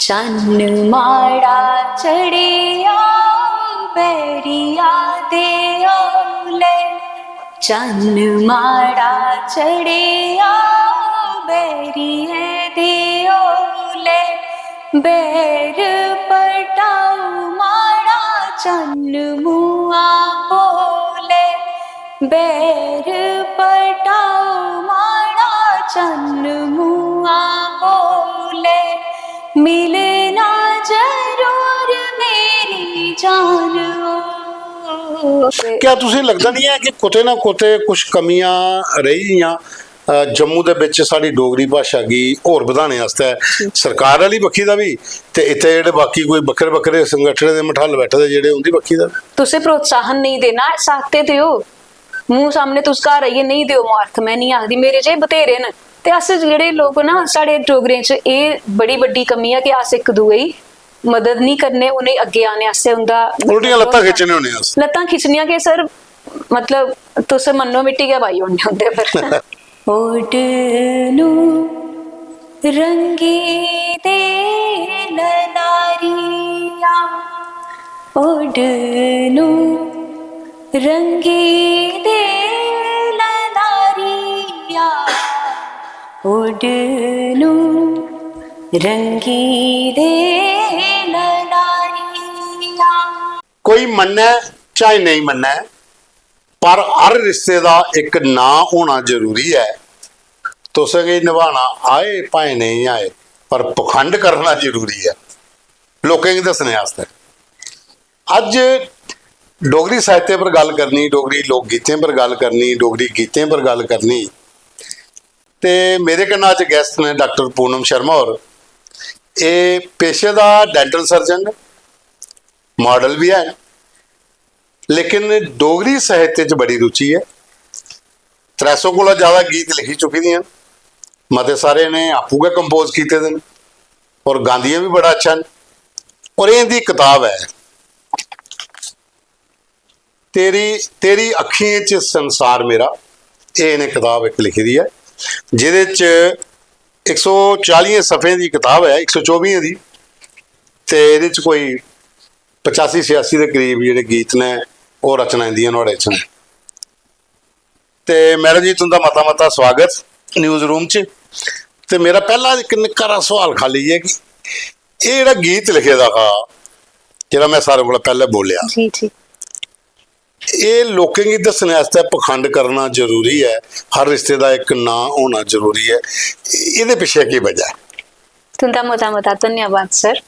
चन्न माड़ा चढ़िया बैरिया दे ओले, चन्न माड़ा चढ़िया बैरिया दे ओले, बैर पटाऊ माड़ा चन्न मुआ बोले, बैर पटाऊ माड़ा चन्न मुआ बोले, मिले ना जरूर मेरी जान। क्या तुझे लगता नहीं है कि कुते ना कुते कुछ कमियां रही जम्मू दे विच साडी डोगरी भाषा गी होर वधाने वास्ते सरकार वाली बक्खी दा भी ते इत्थे जेहड़े बाकी कोई बक्खरे बक्खरे संगठन दे मठल बैठे दे जेहड़े उंदी बक्खी दा तुसे प्रोत्साहन नहीं देना, साथे दियो मुंह सामने तुस घर आइए नहीं दियो मार्थ। मैं नहीं आखदी, मेरे जे बतेरे न ते अस जेहड़े लोग ना साढ़े डोगरें च एह बड़ी बड्डी कमी है कि अस इक दूए गी मदद नहीं करने, उन्हें अगे आने आस्ते उंदा उल्टियां लत्तां खिच्चने होने अस लत्तां खिच्चनियां के सर मतलब तुस मन्नो मिट्टी गै पाई ओड़ने होंदे पर ओडनू रंगी दे ललारिया, ओडनू रंगी दे ललारिया, ओडनू रंगी दे ललारिया। कोई मन्ने चाहे नहीं मन्ने पर हर रिश्ते का एक ना होना जरूरी है। तुसें निभाना आए भाए नहीं आए पर पखंड करना जरूरी है लोकें गी दस्सने आस्ते। अज डोगरी साहित्य पर गल करनी, डोगरी लोक गीतें पर गल करनी, डोगरी गीतें पर गल करनी ते मेरे कन्नै अज गैस्ट ने डॉक्टर पूनम शर्मा होर। ये पेशे का डेंटल सर्जन मॉडल भी है लेकिन डोगरी साहित्य च बड़ी रुचि है। 300 को ज़्यादा गीत लिखी चुकी दी मते सारे ने आपू गै कंपोज किए दे और गांदियां भी बड़ा अच्छा है। और इहदी किताब है तेरी तेरी अखियों च संसार मेरा, ये इन्हें किताब एक लिखी दी है जिहदे च 140 सफ़े की किताब है, 124 की ते इहदे च कोई 85-86 के करीब जिहड़े गीत ने वो रचना इंदियां नुहाड़े च। ते मैडम जी तुंदा मता मता स्वागत न्यूज़ रूम च। ते मेरा पहला एक निक्का हारा सवाल खाली है कि ये जिहड़ा गीत लिखे दा हा जिहड़ा मैं सारे कोला पहले बोलिया जी जी, ये लोकें गी दस्सने आस्ते पखंड करना जरूरी है, हर रिश्ते का एक ना होना जरूरी है, इहदे पिछे की वजह है? तुंदा मता मता धन्यवाद सर।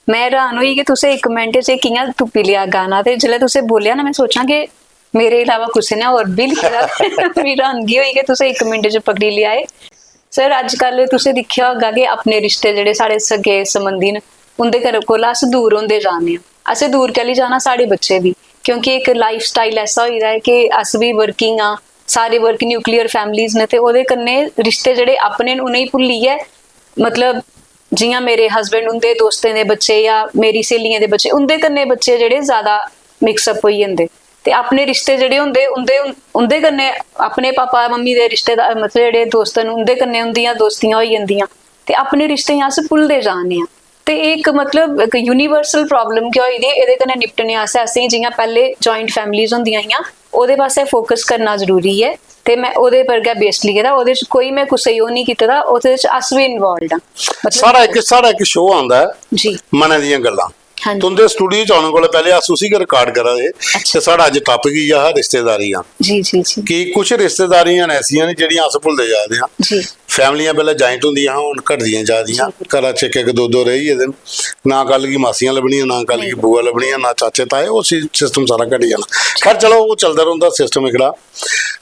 मैं हैरान हुई कि तुसे एक मिनट च कियां तुप्पी लिया गाना, ते जिसले तुसे बोलिया ना मैं सोचा कि मेरे अलावा कुछ ने और भी लिखे दा मेरी हैरानगी हुई कि तुसे एक मिनट च पकड़ी लिया है। सर अजकल तुसे दिक्खेआ होगा कि अपने रिश्ते जेहड़े साढ़े सगे संबंधी न उंदे घर कोला अस दूर होंदे जाने, असें दूर कैली जाना, साढ़े बच्चे भी, क्योंकि एक लाइफ स्टाइल ऐसा होई दा है कि अस भी वर्किंग हाँ, सारे वर्क न्यूक्लियर फैमिलीज ने, ते ओहदे कन्नै रिश्ते जेहड़े अपने न उनेंगी भुल्लियै मतलब जियां मेरे हस्बैंड उंदे दोस्तें दे बच्चे या मेरी स्हेलियें दे बच्चे उंदे कन्नै बच्चे जेहड़े ज्यादा मिक्सअप होई जंदे, ते अपने रिश्ते जेहड़े होंदे उंदे कन्नै अपने पापा मम्मी दे रिश्तेदार मतलब जेहड़े दोस्त न उंदे कन्नै उंदियां दोस्तियां होई जंदियां, ते अपने रिश्ते अस भुलदे जाने आं। ते एक मतलब इक यूनिवर्सल प्रॉब्लम क्या होई दी, एह्दे कन्नै निपटने आस्तै असें जियां पैह्ले जॉइंट फैमिलीज होंदियां हियां ओह्दे पास्सै फोकस करना जरूरी है। ते मैं ओह्दे पर गै बेस लिखे दा, ओह्दे च कोई मैं कुसै ओह् नहीं कीते दा, ओह्दे च अस भी इन्वॉल्वड आं। मतलब साढ़ा एक शो आंदा है जी मनै दियां गल्लां, हाँ जी। तुंदे स्टूडियो च आने कोला पहले अस उसी गै रिकॉर्ड करा दे ते साढ़ा अज टॉपिक ही है रिश्तेदारियां। जी जी जी कि कुछ रिश्तेदारियां ऐसियां ने जेहड़ियां अस भुलदे जा रहे हैं। जी फैमिलियां पहले जॉइंट होंदियां हुण घटदियां जा रहियां, घरां च इक दो दो रही गेदे ना, कल गी मासियां लभनियां ना कल गी बुआ लभनियां ना चाचे ताए, वो सिस्टम सारा घटी जाना। खैर चलो वो चलदा रौंह्दा सिस्टम एकड़ा।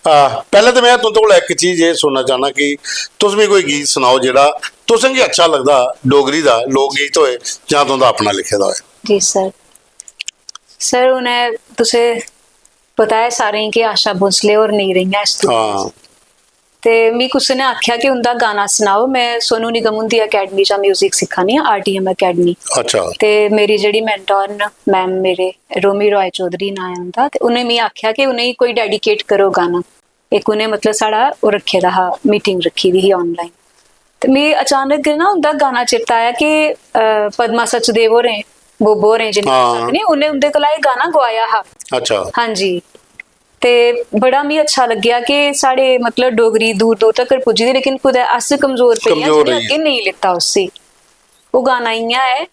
पहले तो मैं तुंदे कोल इक चीज़ ये सुनना चाहना कि तुस भी कोई गीत सुनाओ जेहड़ा तुसें गी अच्छा लगदा, डोगरी दा लोक गीत होए जां तुंदा अपना लिखे दा होए। जी सर उन्हें तुसे पता है सारें कि आशा भोसले और नहीं रही इस हाँ ते मी कुसै ने आख्या कि उंदा गाना सुनाओ। मैं सोनू निगम उंदी अकैडमी चा म्यूजिक सिक्खा नी, RTM अकैडमी। अच्छा ते मेरी जेहड़ी मैंटोर न मैम मेरे रोमी रॉय चौधरी नाम है उंदा, ते उन्हें मी आख्या कि उन्हें कोई डेडिकेट करो गाना। एक उन्हें मतलब साढ़ा ओह् रखे दा हा, मीटिंग रखी दी ही ऑनलाइन, ਤੇ ਮੈਂ ਅਚਾਨਕ ਨਾ ਉਹਦਾ ਗਾਣਾ ਚੇਤਾ ਆਇਆ ਕਿ ਪਦਮਾ ਸਚਦੇਵ ਹੋਰੇ ਬੋਬੋ ਹੋਰੇ ਜਿਹਨੇ ਹਾਂ। ਨੇ ਉਹਨੇ ਉਹਦੇ ਕੋਲ ਇਹ ਗਾਣਾ ਗਵਾਇਆ ਹਾ। ਅੱਛਾ। ਹਾਂਜੀ ਤੇ बड़ा मी अच्छा लग्या कि साढ़े मतलब डोगरी दूर दूर तक पुजी दी, लेकिन कुदै अस कमजोर पे कमजोर रही अगे नहीं लेता उससे। वो गाना इयां है,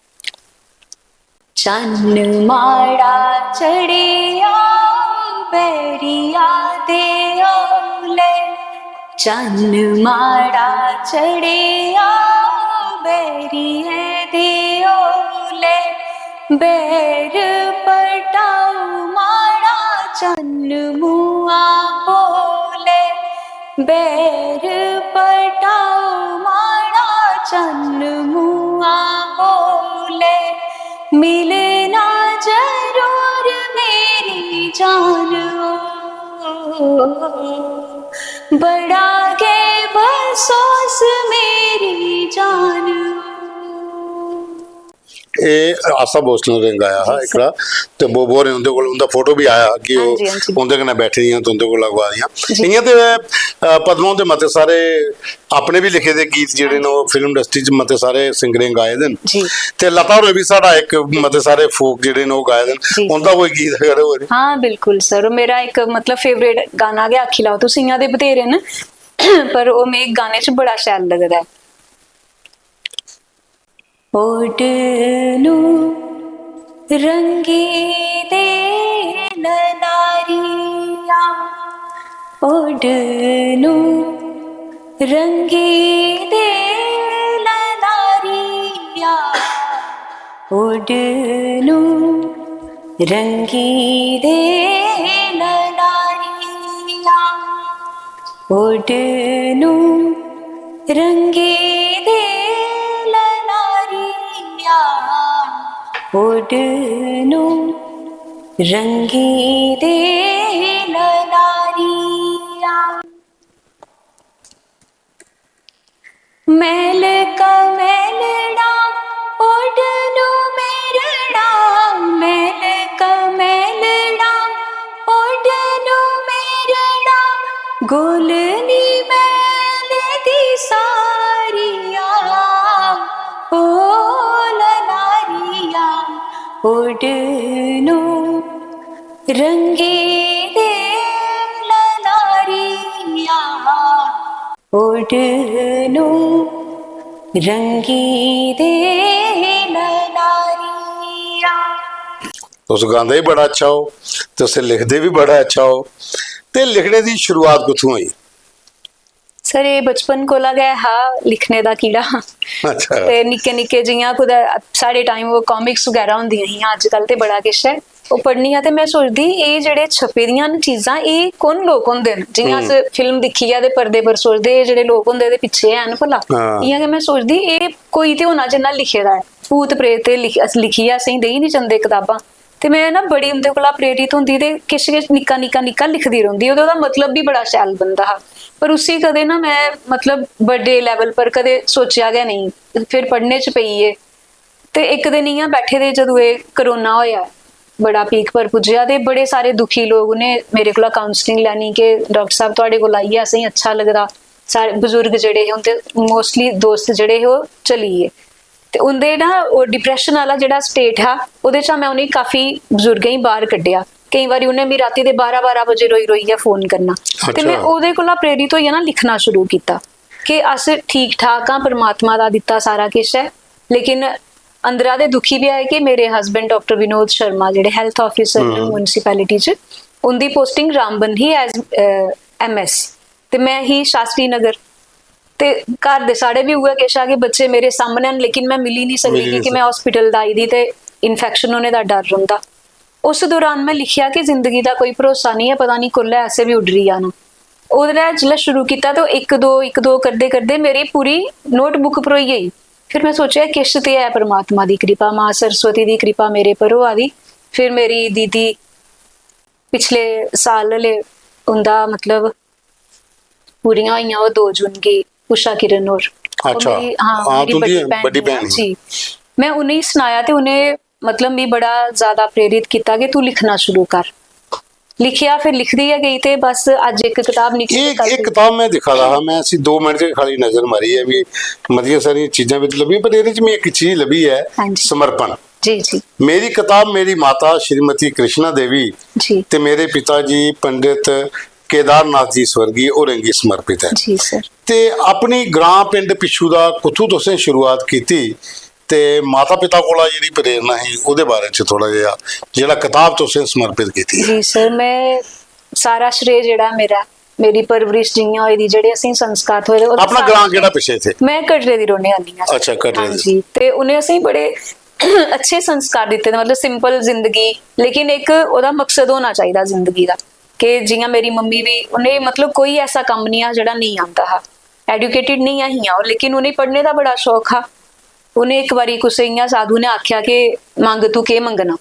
चन्न माड़ा चढ़िया बैरिया दे ओले, चन्न माड़ा चढ़िया बैरिया दे ओले, बैर पटाऊ माड़ा चन्न मुआ बोले, बैर पटाऊ माड़ा चन्न मुआ बोले, मिलना जरूर मेरी जान, बड़ा के बसोस मेरी जान। ਇਹ ਆਸਾ ਭੋਸਲੇ ਨੇ ਗਾਇਆ ਹੈ ਇਕੜਾ ਤੇ ਬੋਬੋ ਨੇ ਉਹਦੇ ਕੋਲ ਉਹਦਾ ਫੋਟੋ ਵੀ ਆਇਆ ਕਿ ਉਹ ਹਾਂਜੀ, ਹਾਂਜੀ। ਉਹਦੇ ਕਨੇ ਬੈਠੇ ਦੀਆਂ ਤੇ ਉਹਦੇ ਕੋਲ ਲਗਵਾ ਦੀਆਂ ਜੀ। ਇਆਂ ਤੇ ਪਦਮੋਂ ਦੇ ਮਤੇ ਸਾਰੇ ਆਪਣੇ ਵੀ ਲਿਖੇ ਦੇ ਗੀਤ ਜਿਹੜੇ ਨੇ ਉਹ ਫਿਲਮ ਇੰਡਸਟਰੀ ਚ ਮਤੇ ਸਾਰੇ ਸਿੰਗਰਾਂ ਗਾਏ ਦੇ ਨੇ ਜੀ। ਤੇ ਲਤਾ ਹੋਰੇ ਵੀ ਸਾਡਾ ਇੱਕ ਮਤੇ ਸਾਰੇ ਫੋਕ ਜਿਹੜੇ ਨੇ ਉਹ ਗਾਏ ਦੇ ਜੀ। ਨੇ ਉਹਦਾ ਕੋਈ ਗੀਤ ਹੈ ਹੋਰ हाँ बिल्कुल सर, वो मेरा एक मतलब फेवरेट गाना गया आखी लाओ तुम इयां दे बथेरे न पर वो मैं एक गाने च बड़ा शैल लगदा है। ओडनू रंगी दे ललारिया, ओडनू रंगी दे ललारिया, ओडनू रंगी दे ललारिया, ओडनू रंगी दे ललारिया, ओडनू रंगी दे ललारिया, मैल का मैलड़ा ओडनू मेरड़ा, मैल का मैलड़ा ओडनू मेरड़ा, गोलनी मैल दी सारिया, ओ ललारिया, ओडनू रंगे दे ललारिया, ओडनू रंगी दे ललारिया। ਉਸ ਗਾਉਂਦਾ ਹੀ ਬੜਾ ਅੱਛਾ ਹੋ ਤੇ ਉਸੇ ਲਿਖਦੇ ਵੀ ਬੜਾ ਅੱਛਾ ਹੋ ਤੇ ਲਿਖਣੇ ਦੀ ਸ਼ੁਰੂਆਤ ਕਿੱਥੋਂ ਹੋਈ? सर ये बचपन कोला गया हा लिखने दा कीड़ा ਅੱਛਾ ते निक्के निक्के जियां कुदै साढ़े टाइम वो कॉमिक्स वगैरह होंदियां हियां, अजकल ते बड़ा किश है ਉਹ ਪੜ੍ਹਨੀਆਂ ਤੇ ਮੈਂ ਸੋਚਦੀ ਇਹ ਜਿਹੜੇ ਛਪੇ ਦੀਆਂ ਨੇ ਚੀਜ਼ਾਂ ਇਹ ਕੌਣ ਲੋਕ ਹੁੰਦੇ ਨੇ, ਜਿਵੇਂ ਅਸ ਫਿਲਮ ਦੇਖੀ ਆ ਦੇ ਪਰਦੇ ਪਰ ਸੋਚਦੇ ਇਹ ਜਿਹੜੇ ਲੋਕ ਹੁੰਦੇ ਦੇ ਪਿੱਛੇ ਹਨ ਭਲਾ ਇਆਂ ਕਿ ਮੈਂ ਸੋਚਦੀ ਇਹ ਕੋਈ ਤੇ ਹੋਣਾ ਜਿੰਨਾ ਲਿਖੇ ਦਾ ਹੈ, ਭੂਤ ਪ੍ਰੇਤ ਤੇ ਲਿਖੀ ਆ ਸਹੀ ਦੇਈ ਨਹੀਂ ਚੰਦੇ ਕਿਤਾਬਾਂ ਤੇ ਮੈਂ ਨਾ ਬੜੀ ਉਹਦੇ ਕੋਲ ਪ੍ਰੇਰਿਤ ਹੁੰਦੀ ਤੇ ਕਿਛ ਨਿੱਕਾ ਨਿੱਕਾ ਨਿੱਕਾ ਲਿਖਦੀ ਰਹਿੰਦੀ, ਉਹਦਾ ਮਤਲਬ ਵੀ ਬੜਾ ਸ਼ੈਲ ਬੰਦਾ ਹੈ ਪਰ ਉਸੇ ਕਦੇ ਨਾ ਮੈਂ मतलब ਵੱਡੇ ਲੈਵਲ ਪਰ ਕਦੇ ਸੋਚਿਆ ਗਿਆ ਨਹੀਂ, ਫਿਰ ਪੜ੍ਹਨੇ ਚ ਪਈ ਏ ਤੇ ਇੱਕ ਦਿਨ ਇਆਂ ਬੈਠੇ ਦੇ ਜਦੋਂ ਇਹ ਕਰੋਨਾ ਹੋਇਆ बड़ा पीक पर पुज्या ते बड़े सारे दुखी लोग ने मेरे को काउंसलिंग लैनी कि डॉक्टर साहब तुहाडे कोल आइए असें अच्छा लगदा, सारे बुजुर्ग जेड़े हे उंदे मोस्टली दोस्त जेड़े हे ओह चली गे ते उंदे ना ओह डिप्रैशन वाला जेड़ा स्टेट हा ओहदे च मैं उन्हें काफी बुजुर्गें ही बाहर कड्ढिया, कई बारी उन्हें मी राती दे 12-12 बजे रोई रोइयै फोन करना ते मैं ओहदे कोला प्रेरित होइया ना लिखना शुरू किया कि अस ठीक ठाक हां, परमात्मा दा दित्ता सारा किश है, लेकिन अंदरा दे दुखी भी आए कि मेरे हस्बैंड डॉक्टर विनोद शर्मा जेडे हैल्थ ऑफिसर ने म्यूनसिपैलिटी च उनकी पोस्टिंग रामबन ही एज MS ते मैं ही शास्त्री नगर ते घर दे साढ़े भी हुआ किश आ कि बच्चे मेरे सामने न लेकिन मैं मिली नहीं सकती क्योंकि मैं हॉस्पिटल दा आई दी ते इन्फेक्शन होने दा डर रहिंदा। उस दौरान मैं लिखिया कि जिंदगी दा कोई भरोसा नहीं है, पता नहीं कुल्ले ऐसे भी उडरी जाना। ओहदे जिल्लै शुरू किया तो एक दो करदे करदे मेरी पूरी नोटबुक भरोई गई। फिर मैं सोचा किश ते है परमात्मा दी कृपा, मां सरस्वती दी कृपा मेरे पर होआ दी। फिर मेरी दीदी पिछले साल ले उंदा मतलब पूरियां होइयां वो 2 जून की उषा किरण और अच्छा मेरी बड़ी बहन जी, मैं उन्हें सुनाया ते उन्हें मतलब भी बड़ा ज्यादा प्रेरित किया कि तू लिखना शुरू कर। लिखिया फिर लिखदी है गई, ते बस अज एक किताब निकली एक किताब मैं दिखा रहा मैं ਅਸੀਂ 2 ਮਿੰਟ ਚ ਖਾਲੀ ਨਜ਼ਰ ਮਾਰੀ ਹੈ ਵੀ ਮਤੀਆਂ ਸਾਰੀਆਂ ਚੀਜ਼ਾਂ ਵਿੱਚ ਲੱਭੀ ਪਰ ਇਹਦੇ ਚ ਮੈਂ ਇੱਕ ਚੀਜ਼ ਲੱਭੀ ਹੈ ਹਾਂਜੀ। ਸਮਰਪਣ। जी जी मेरी किताब मेरी माता श्रीमती कृष्णा देवी जी ते मेरे पिता जी पंडित केदारनाथ जी स्वर्गीय औरंगी समर्पित है। जी सर। ਤੇ ਆਪਣੀ ਗ੍ਰਾਂ ਪਿੰਡ ਪਿੱਛੂ ਦਾ ਕੁੱਥੂ ਤੋਂ ਸੇ ਸ਼ੁਰੂਆਤ ਕੀਤੀ ਤੇ ਮਾਤਾ ਪਿਤਾ ਕੋਲ ਜਿਹੜੀ ਪ੍ਰੇਰਣਾ ਸੀ ਉਹਦੇ ਬਾਰੇ ਚ ਥੋੜਾ ਜਿਹਾ ਜਿਹੜਾ ਕਿਤਾਬ ਤੋਂ ਸੇ ਸਮਰਪਿਤ ਕੀਤੀ जी सर, मैं सारा श्रेय जेड़ा मेरा मेरी परवरिश जियां होई दी जेड़े ਅਸੀਂ ਸੰਸਕਾਰ ਹੋਏ ਉਹਦਾ ਆਪਣਾ सारा- ਗ੍ਰਾਂ ਕਿਹੜਾ ਪਿੱਛੇ ਥੇ? मैं कटरे दी रोने आनी हां। अच्छा, कटरे दी। जी, ते उन्हें ਅਸੀਂ बड़े अच्छे संस्कार दिते ने, मतलब सिंपल जिंदगी, लेकिन एक ओदा मकसद होना चाहिए जिंदगी दा कि जियां मेरी मम्मी भी उन्हें मतलब कोई ऐसा काम नहीं आ जेड़ा नहीं आंदा हा, एडुकेटेड नहीं आ हियां, लेकिन उन्हें पढ़ने दा बड़ा शौक हा। उन्हें एक बारी कुसै इयां साधु ने आख्या कि मंग तू के मंगना,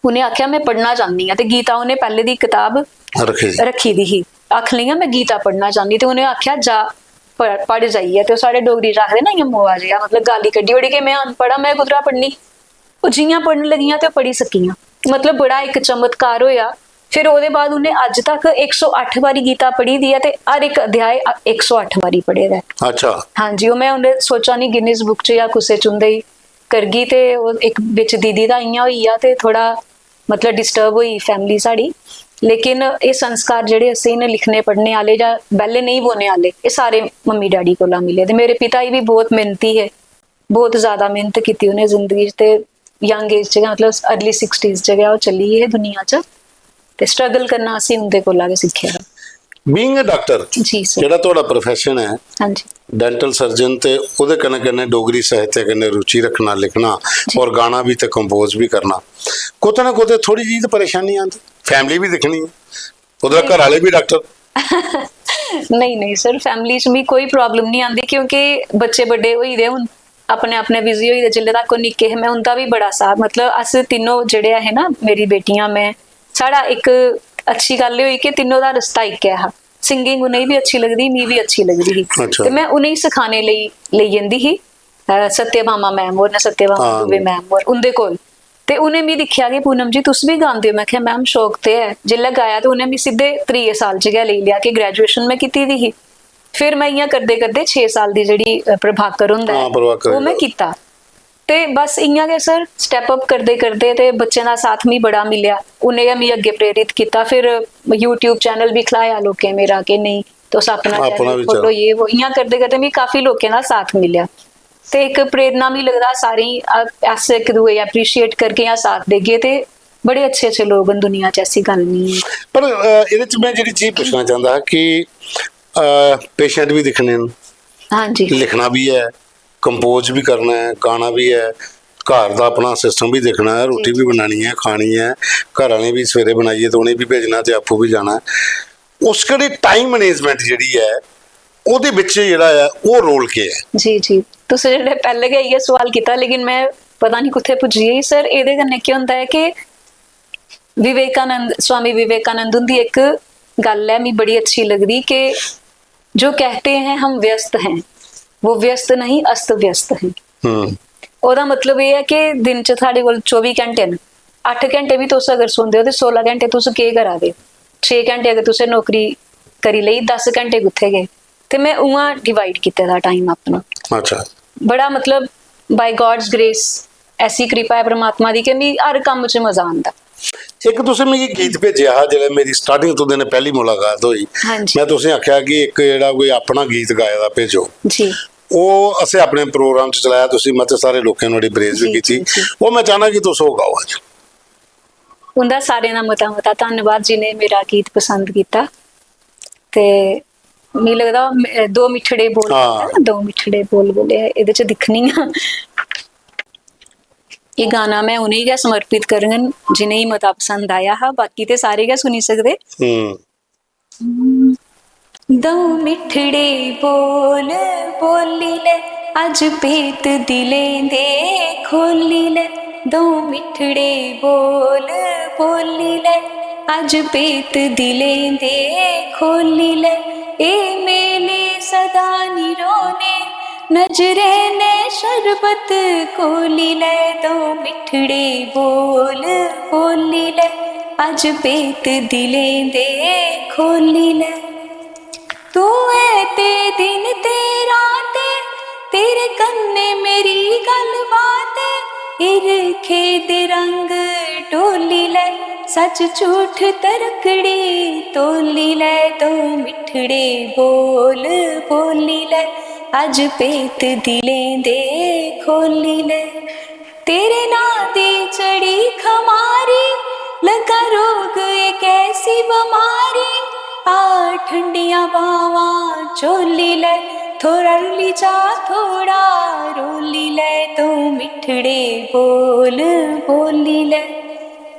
उन्हें आख्या मैं पढ़ना चाहनी हां, ते गीता उन्हें पहले दी किताब रखी दी ही, आख लिया मैं गीता पढ़ना चाहनी, ते उन्हें आख्या जा पढ़ जाइए, तो साढ़े डोगरी च आखदे ना इयां मोआ जिहा, मतलब गाली कड्डी ओड़ी कि मैं अनपढ़ मैं कुदरा पढ़नी, ਉਹ जियां पढ़न लगियां ते पढ़ी सकियां, मतलब बड़ा एक चमत्कार होया। फिर ਉਹਦੇ बाद उन्हें अज तक 108 बारी गीता पढ़ी दी है, ते हर एक अध्याय 108 बारी पढ़े दा है। अच्छा हाँ जी, वो मैं उन्हें सोचा नहीं गिनीज बुक च या कुसै च उंदे ही करगी, ते एक बिच दीदी दा इयां होई आ, ते थोड़ा मतलब डिस्टर्ब हुई फैमिली साड़ी, लेकिन ये संस्कार जेड़े असीं ने लिखने पढ़ने आले जां बैले नहीं बोने आले, ये सारे मम्मी डैडी कोला मिले। ते मेरे पिता जी भी बहुत मेहनती है, बहुत ज्यादा मेहनत की उन्हें जिंदगी च, ते यंग एज च मतलब अर्ली 60s च गया वो चली है दुनिया च, ते स्ट्रगल करना असीं उनदे कोला गै सिक्खिया। ਬੀਇੰਗ ਅ ਡਾਕਟਰ जी सर। ਜਿਹੜਾ ਤੁਹਾਡਾ ਪ੍ਰੋਫੈਸ਼ਨ ਹੈ हाँ जी ਡੈਂਟਲ ਸਰਜਨ ਤੇ ਉਹਦੇ ਕਨੇ ਕਨੇ ਡੋਗਰੀ ਸਾਹਿਤ ਕਨੇ रुचि रखना लिखना और गाना भी ते कंपोज भी करना कोते ना कोते थोड़ी जी तो परेशानी आती फैमिली भी दिखनी है उधर घर वाले भी डॉक्टर नहीं नहीं सर, फैमिली च भी कोई प्रॉब्लम नहीं आती, क्योंकि बच्चे बड़े होई दे हुन अपने अपने बिजी होई दे, जिल्ले तक कोई निक्के है मैं उनका भी बड़ा साथ, मतलब अस तीनों जेड़े है ना मेरी बेटियां मैं साड़ा एक अच्छी गल हुई कि तीनों दा रस्ता एक है। सिंगिंग उन्हें भी अच्छी लगदी, मी भी अच्छी लगदी ही, अच्छा। ते मैं उन्हें सिखाने लेई जंदी ही सत्यभामा मैम और सत्यभामा हाँ। दुबे मैम और उनदे कोल, ते उन्हें मी दिखिया कि पूनम जी तुस भी गांदे हो, मैं क्या मैम शौक ते है, जिल्ले गाया तो उन्हें मी सीधे 3 साल च गया लेई लिया कि ग्रेजुएशन मैं कीती दी ही। फिर मैं इयां करदे करदे 6 साल दी जेड़ी प्रभाकर हुंदा हाँ, प्रभाकर वो मैं कीता, ते बस इयां गै सर स्टैप अप करदे करदे ते बच्चें दा साथ मी बड़ा मिलिया, उन्हें मी अगे प्रेरित किया। फिर यूट्यूब चैनल भी खलाया लोकें मेरा कि नहीं तुस अपना चैनल भी खोलो, ये वो इयां करदे करदे मी काफी लोकें दा साथ मिलिया, ते एक प्रेरणा भी लगदा सारी अस एक दूए एप्रीशिएट करके या साथ देगे, ते बड़े अच्छे अच्छे लोग न दुनिया च, ऐसी गल नहीं है। पर ਇਹਦੇ ਚ ਮੈਂ ਜਿਹੜੀ ਚੀਜ਼ ਪੁੱਛਣਾ ਚਾਹੁੰਦਾ ਕਿ पेशेंट भी दिखने न, हाँ जी लिखना भी है, कंपोज भी करना है, गाना भी है, घर का अपना सिस्टम भी देखना है, रोटी भी बनानी है, खानी है, घर वाले भी सवेरे बनाइए तो उन्हें भी भेजना ते आपू भी जाना है, उस कड़ी टाइम मैनेजमेंट जिहड़ी है ਉਹਦੇ ਵਿੱਚ ਜਿਹੜਾ ਹੈ ਉਹ ਰੋਲ ਕੀ ਹੈ? जी जी तुसें जेह्ड़े पैह्ले गै इ'यै सवाल कीता, लेकिन मैं पता नहीं कुत्थे पुज्जी गेई सर। एह्दे कन्नै केह् होंदा है कि विवेकानंद स्वामी विवेकानंद उंदी एक गल है मी बड़ी अच्छी लगदी कि जो कहते हैं हम व्यस्त हैं वो व्यस्त नहीं अस्त व्यस्त हैं। ओह्दा मतलब एह् है कि दिन च साढ़े कोल 24 घंटे न, 8 घंटे भी तुस अगर सौंदे हो ते 16 घंटे तुस केह् करा दे, 6 घंटे अगर तुसें नौकरी करी लेई, 10 घंटे कुत्थे गए, ते मैं उ'आं डिवाइड कीते दा टाइम अपना। अच्छा बड़ा मतलब बाय गॉड्स ग्रेस ऐसी कृपा है परमात्मा दी कि मी हर कम्म च मजा आंदा। एक तुसें मिगी गीत भेजिया हा जिहड़ा मेरी स्टार्टिंग तो दिन पहली मुलाकात हुई, हाँ जी। मैं तुसें आख्या कि एक जेहड़ा कोई अपना गीत गाए दा भेजो, जी ਉਹ ਅਸੀਂ ਆਪਣੇ ਪ੍ਰੋਗਰਾਮ ਚ ਚਲਾਇਆ, ਤੁਸੀਂ ਮਤੇ ਸਾਰੇ ਲੋਕਾਂ ਨੂੰ ਬੜੀ ਪ੍ਰੇਜ਼ ਵੀ ਜੀ, ਕੀਤੀ, ਜੀ। ਉਹ ਮੈਂ ਚਾਹਨਾ ਕਿ ਤੁਸੀਂ ਉਹ ਗਾਓ ਅੱਜ। उंदा सारे दा मता मता धन्नवाद जिन्हें मेरा गीत पसंद किया, ते मी लगदा दो मिठड़े बोल हाँ। ना, दो मिठड़े बोल बोले एह्दे च दिक्खनी आं। ये गाना मैं उन्हें गै समर्पित करङन जिन्हें ही मता पसंद आया हा, बाकी ते सारे गै सुनी सकदे। दो मिठड़े बोल बोली ले अज पेत दिलें दे खोली ले, दो मिठड़े बोल बोली ले अज पेत दिलें दे खोली ले, ए मेले सदा निरोने नजरे ने शरबत कोली ले, दो मिठड़े बोल बोली ले अज पेत दिलें दे खोली लै। तू है ते दिन ते रात, तेरे कन्ने मेरी गल बात, इरखे दे रंग टोली लै। सच झूठ तरकड़ी तोली लै, तो मिठड़े बोल बोली लै। अज पेत दिलें दे खोली लै। तेरे नां दी चढ़ी खमारी, लगा रोग एक ऐसी बमारी, आ ठंडियां बावां चोली लै। थोड़ा रुली जा थोड़ा रोली लै, तो मिठड़े बोल बोली लै।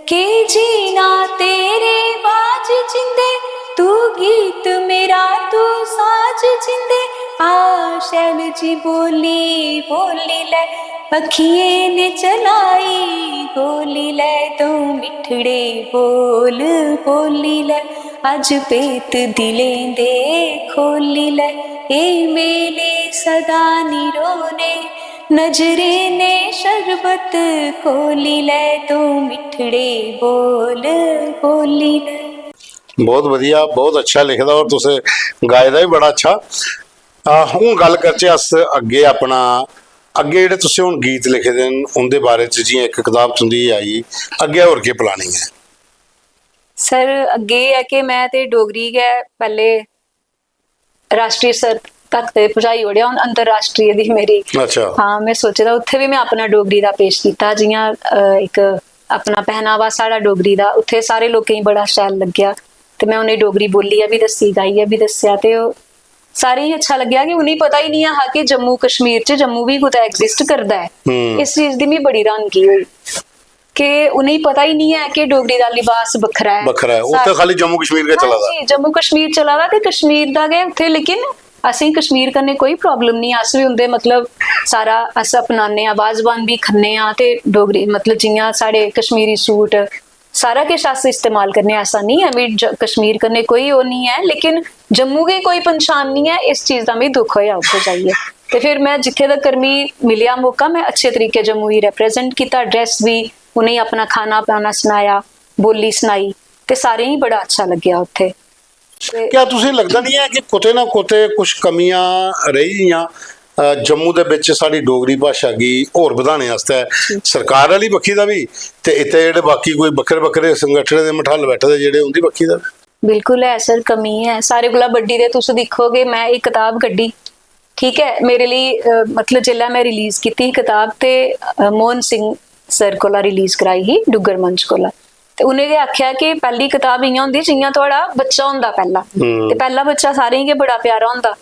के जीना तेरे बाज जिंदे, तू गीत मेरा तू साज जिंदे, आ शैल जी बोली बोली लै। अखिए ने चलाई गोली लै, तो मिठड़े बोल बोली लै। अज पेत दिलें दे खोली लै, ए मेले सदा निरोने, नजरे ने शरबत खोली लै, तो मिठड़े बोल बोली लै। बहुत वधिया, बहुत अच्छा लिखदा और तुसें गाए दा भी बड़ा अच्छा। हूँ गल करचै अस अग्गे अपना, अग्गे जेह्ड़े तुसें हूँ गीत लिखे दे न उंदे बारे च, जियां इक कताब तुंदी आई, अग्गे होर केह् प्लानिंग है? सर अग्गे है कि मैं ते डोगरी गै पैह्ले राष्ट्रीय स्तर तक ते पहुंचाई ओड़ेआ, हून अंतरराष्ट्रीय दी मेरी। अच्छा। हाँ, मैं सोचे दा उत्थे भी मैं अपना डोगरी दा पेश कीता, जियां इक अपना पहनावा साढ़ा डोगरी दा, उत्थे सारे लोकें गी बड़ा शैल लग्गेआ, ते मैं उ'नेंगी डोगरी बोलियै भी दस्सी, गाइयै भी दस्सेआ, ते सारें गी अच्छा लग्गेआ कि उ'नेंगी पता ही नहीं हा कि जम्मू कश्मीर च जम्मू भी कुतै एग्जिस्ट करदा है। इस चीज दी मी बड़ी रहानगी होई कि उ'नेंगी पता ही नहीं है कि डोगरी दा लिबास बक्खरा है। बक्खरा है, उत्थे खाली जम्मू कश्मीर गै चला दा। हाँ जी, जम्मू कश्मीर चला दा ते कश्मीर दा गै उत्थे, लेकिन असें कश्मीर कन्नै कोई प्रॉब्लम नहीं, अस भी उंदे मतलब सारा अस अपनाने आं, वाजवान भी खन्ने आं, ते डोगरी मतलब जियां साढ़े कश्मीरी सूट सारा किश अस इस्तेमाल करने, ऐसा नहीं है भी कश्मीर कन्नै कोई ओह् नहीं है, लेकिन जम्मू की कोई पन्छान नहीं है, इस चीज का मिगी दुख होया उत्थे जाइए। ते फिर मैं जिथे तक मी मिलेआ मौका, मैं अच्छे तरीके जम्मू गी रिप्रजेंट किया, ड्रेस भी, उन्हें अपना खाना पाना सनाया, बोली सनाई, ते सारें ही बड़ा अच्छा लग्गेआ उत्थे। क्या तुसें लगदा नहीं है कि कुते ना कुते कुछ कमियां रही गेइयां जम्मू दे विच साडी डोगरी भाशा गी होर बधाने आस्तै, सरकार वाली बक्खी दा भी ते इत्थे जेह्ड़े बाकी कोई बक्खरे बक्खरे संगठन दे मठाल बैठे दे जेह्ड़े उंदी बक्खी दा? बिल्कुल है सर, कमी है। सारे कोला बड्डी ते तुस दिक्खोगे, मैं एक किताब कड्डी, ठीक है, मेरे लिए मतलब जिल्लै मैं रिलीज कीती किताब, ते Mohan Singh sir Cola release कराई ही डुग्गर मंच कोला, ते उ'नें गै आखेआ कि पैह्ली किताब इ'यां होंदी जियां थुआढ़ा बच्चा होंदा पैह्ला, ते पैह्ला बच्चा सारें गी बड़ा प्यारा होंदा।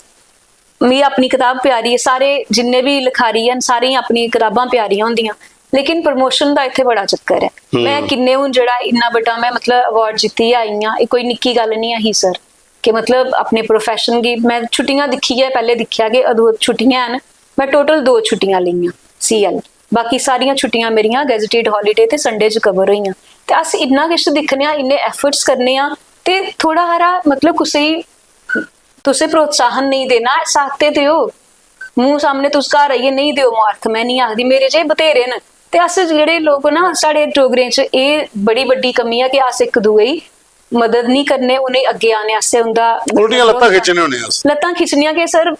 मिगी अपनी किताब प्यारी है, सारे जिन्ने भी लखारी हैन सारें गी अपनी किताबां प्यारियां होंदियां, लेकिन प्रमोशन दा इत्थे बड़ा चक्कर है। मैं किन्ने हून जेह्ड़ा इन्ना बड्डा मैं मतलब अवार्ड जित्ती आई आं, एह् कोई निक्की गल्ल नहीं ही सर, कि मतलब अपने प्रोफैशन गी मैं छुट्टियां दिक्खियै पैह्ले दिक्खेआ कि अदूं छुट्टियां हैन, मैं टोटल 2 छुट्टियां लेइयां CL, बाकी सारियां छुट्टियां मेरियां गैजेटेड हॉलीडे ते संडे च कवर होइयां। ते अस इन्ना किश दिक्खने आं, इन्ने एफर्ट्स करने आं, ते थोड़ा हारा मतलब कुसै तुसें प्रोत्साहन नहीं देना, साथते देओ, मूंह सामने तुस घर आइयै नहीं देओ मुआरख, मैं नहीं आखदी, मेरे जे बथेरे न। ते अस जेह्ड़े लोग ना साढ़े डोगरें च एह् बड़ी बड्डी कमी है कि अस इक दूए गी मदद नहीं करने, उ'नेंगी अग्गे आने आस्तै उंदा उल्टियां लत्तां खिच्चने होने अस, लत्तां खिच्चनियां कि सर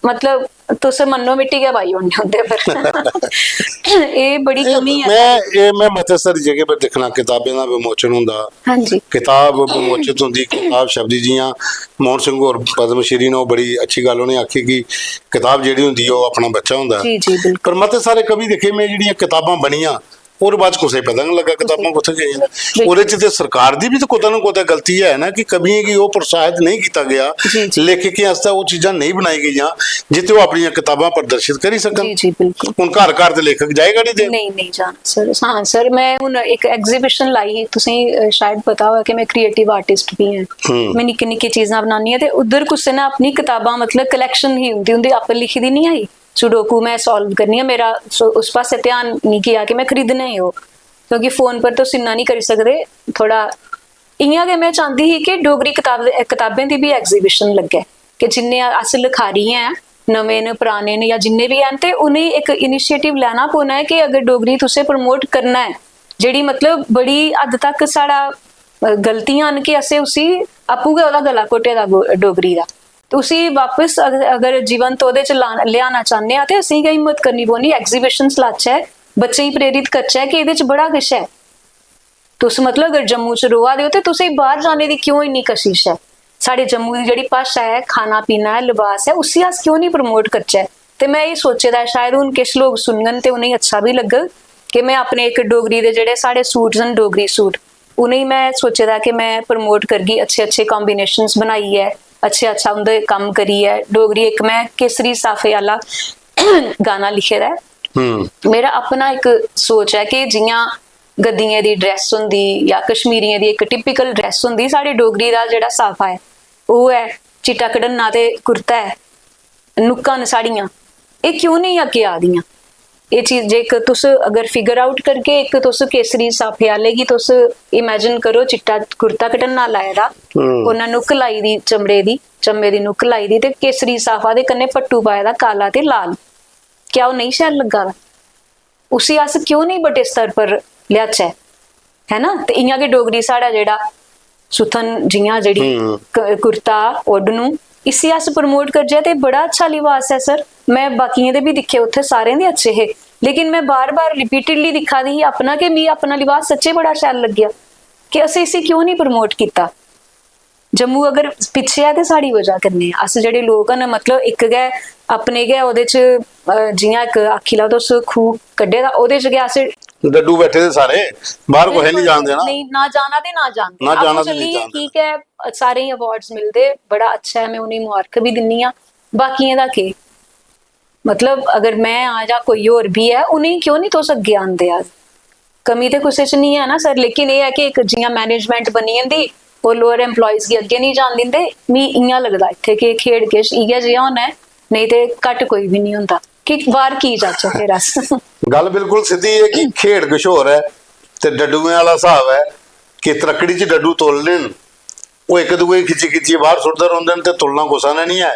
मतलब तुस मन्नो मिट्टी गै पाई ओड़ने उंदे पर। एह् बड़ी कमी है। मैं मते सारी जगह पर दिक्खना किताबें दा विमोचन हुंदा, हाँ जी, किताब विमोचित हुंदी, किताब शब्दी, जियां मोहन सिंह होर पद्मश्री ने बड़ी अच्छी गल उ'नें आखी कि किताब जेह्ड़ी हुंदी ओह् अपना बच्चा हुंदा। जी जी बिल्कुल। पर मते सारे कवि दिक्खे मैं जेह्ड़ियां किताबां बनियां और बाद कुसै पता नहीं लगा किताबां कुत्थे गेइयां। ओह्दे च ते सरकार दी भी तो कुतै ना कुतै गलती है ना कि कवियें गी ओह् प्रोत्साहित नहीं किया गया, लेखकें आस्तै ओह् चीज़ां नहीं बनाई गेइयां जित्थे ओह् अपनियां किताबां प्रदर्शित करी सकन। जी जी बिल्कुल। हुण घर घर ते लेखक जाएगा नहीं दे, नहीं जाना सर। हाँ सर, मैं हुण एक एग्जीबिशन लाई ही, तुसें शायद पता होगा कि मैं क्रिएटिव आर्टिस्ट भी हां, मैं निक्की निक्की चीज़ां बनानी है, ते उधर कुसै ने अपनी किताबां मतलब कलैक्शन ही उंदी आपे लिखी दी नहीं आई, सुडोकू मैं सॉल्व करनी है, मेरा उस पासे ध्यान नहीं किया कि मैं खरीदना ही हो, क्योंकि फोन पर तुस इन्ना नहीं करी सकदे। थोड़ा इ'यां गै मैं चाहती ही कि डोगरी किताबें दी भी एग्जीबिशन लग्गे, कि जिन्ने अस लखारी हैं, नमें न पुराने न या जिन्ने भी हैन, ते उ'नेंगी एक इनिशिएटिव लैना पौना है कि अगर डोगरी तुसें प्रमोट करना है, जेह्ड़ी मतलब बड़ी हद तक साढ़ा गलतियां न कि असें उसी आपूं गै ओह्दा गला घोटे दा डोगरी दा, ते उसी वापस अगर जीवंत ओह्दे च लेआना चाहने आ ते असें गै हिम्मत करनी पौनी, एग्जीबिशन्स लाचै, बच्चें गी प्रेरित करचै कि एह्दे च बड़ा किश है। तुस मतलब अगर जम्मू च रोआ दे हो ते तुसें बाहर जाने दी क्यों इन्नी कशिश है? साढ़े जम्मू की जेह्ड़ी भाशा है, खाना पीना है, लिबास है, उसी अस क्यों नहीं प्रमोट करचै? ते मैं ये सोचे दा शायद हुन किश लोग सुनगन ते उनेंगी अच्छा भी लग्गग कि मैं अपने एक डोगरी दे जेह्ड़े साढ़े सूट न, डोगरी सूट, उनेंगी मैं सोचे दा कि मैं प्रमोट करगी, अच्छे अच्छे कॉम्बिनेशंस बनाइयै, अच्छे अच्छा उंदे कम्म करियै। डोगरी एक मैं केसरी साफे आह्ला गाना लिखे दा है। मेरा अपना एक सोच है कि जियां गद्दियें दी ड्रैस होंदी या कश्मीरियें दी एक टिपिकल ड्रैस होंदी, साढ़ी डोगरी दा जेह्ड़ा साफा है ओह् है चिट्टा कढ़न्ना ते कुर्ता है, नुक्कां न साड़ियां, एह् क्यों नहीं अग्गे आ दियां? एह् चीज जे इक तुस अगर फिगर आउट करके एक तुस केसरी साफे आह्ले गी तुस इमेजिन करो, चिट्टा कुर्ता कढ़न्ना लाए दा, उन्नै नुक्क लाई दी चम्मे दी नुक्क लाई दी, ते केसरी साफा दे कन्नै पट्टू पाए दा काला ते लाल, क्या ओह् नहीं शैल लग्गा दा? उसी अस क्यों नहीं बड्डे स्तर पर लेआचै, है ना? ते इ'यां गै डोगरी साढ़ा जेह्ड़ा सुथन जियां जेह्ड़ी कुर्ता ओडनू, इसी अस प्रमोट करचै ते बड़ा अच्छा लिबास है सर। मैं बाकियें दे भी दिक्खे, उत्थे सारें दे अच्छे हे, लेकिन मैं बार बार रिपीटेडली दिक्खा दी ही अपना कि मिगी अपना लिबास सच्चे बड़ा शैल लग्गेआ, कि असें इसी क्यों नहीं प्रमोट कीता? जम्मू अगर पिच्छे है ते साढ़ी वजह कन्नै, अस जेह्ड़े लोक न मतलब इक गै अपने गै ओह्दे च जियां इक आखी लैओ तुस खूह् कड्ढे दा, ओह्दे च गै अस डड्डू बैठे दे सारे बाहर कोई नहीं जान देना, नहीं ना जाना ते ना जानदे, ना जाना आपको ते नहीं चलिए जानदे। ठीक है, सारे ही अवार्ड्स मिलदे, बड़ा अच्छा है, मैं उन्हें मुबारक भी दिन्नी आं। बाकियें दा केह् मतलब, अगर मैं आ जां कोई होर भी है, उनेंगी क्यों नहीं तुस अग्गे आंदे? अस कमी ते कुसै च नहीं है ना सर, लेकिन एह् है कि इक जियां मैनेजमेंट बनी जंदी और लोअर एम्प्लॉइज गी अग्गे नहीं जान दिंदे। मिगी इ'यां लगदा इत्थे कि खेड किश इ'यै जेहा होना है, नहीं ते घट्ट कोई भी नहीं होंदा, कि बाहर की जाचै फिर अस। गल बिल्कुल सीधी है कि खेड कुछ होर है ते डड्डूएं वाला हिसाब है कि त्रकड़ी च डड्डू तोलने न, वो एक दूए खिच्ची खिच्ची बाहर सुटदे रौंह्दे न ते तुलना कुसा ने नहीं है,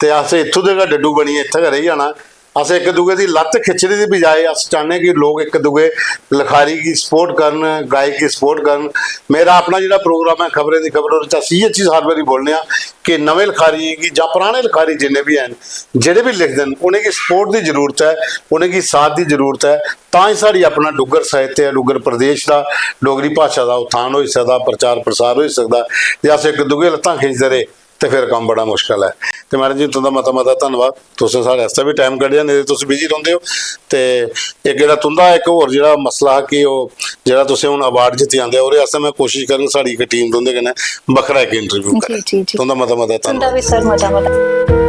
ते अस इत्थूं दे गै डड्डू बनिए इत्थे गै रेही जाना। अस एक दूए दी लत्त खिच्चने दी बजाय अस चाहने कि लोग एक दूए लखारी की सपोर्ट करन, गायक की सपोर्ट करन। मेरा अपना जो प्रोग्राम है खबरें दी खबर, और इ'यै चीज़ हर बारी बोलने कि नमें लखारियें गी जां पराने लखारी जिन्ने भी हैन, जेह्ड़े भी लिखदे न, उ'नेंगी सपोर्ट की जरूरत है, उ'नेंगी साथ की जरूरत है, तां ही साढ़ी अपना डुग्गर साहित्य, डुग्गर प्रदेश का, डोगरी भाशा का उत्थान हो सकदा, प्रचार प्रसार हो सकदा। जे अस एक दूए लत्तां खिच्चदे रेह् तो फिर कम्म बड़ा मुश्किल है। तो मैडम जी तुंदा मता मता धन्नवाद, तुसें साढ़े आस्तै भी टाइम कड्ढेआ, नेईं तुस बिजी रौंह्दे हो। ते इक जेह्ड़ा तुंदा इक होर जेह्ड़ा मसला कि ओह् जेह्ड़ा तुसें हून अवार्ड जित्ती आंदे, ओह्दे आस्तै मैं कोशिश करङ साढ़ी इक टीम तुंदे कन्नै बक्खरा इक इंटरव्यू जी करै। जी जी, तुंदा मता मता तुंदा धन्नवाद। भी सर मता मता।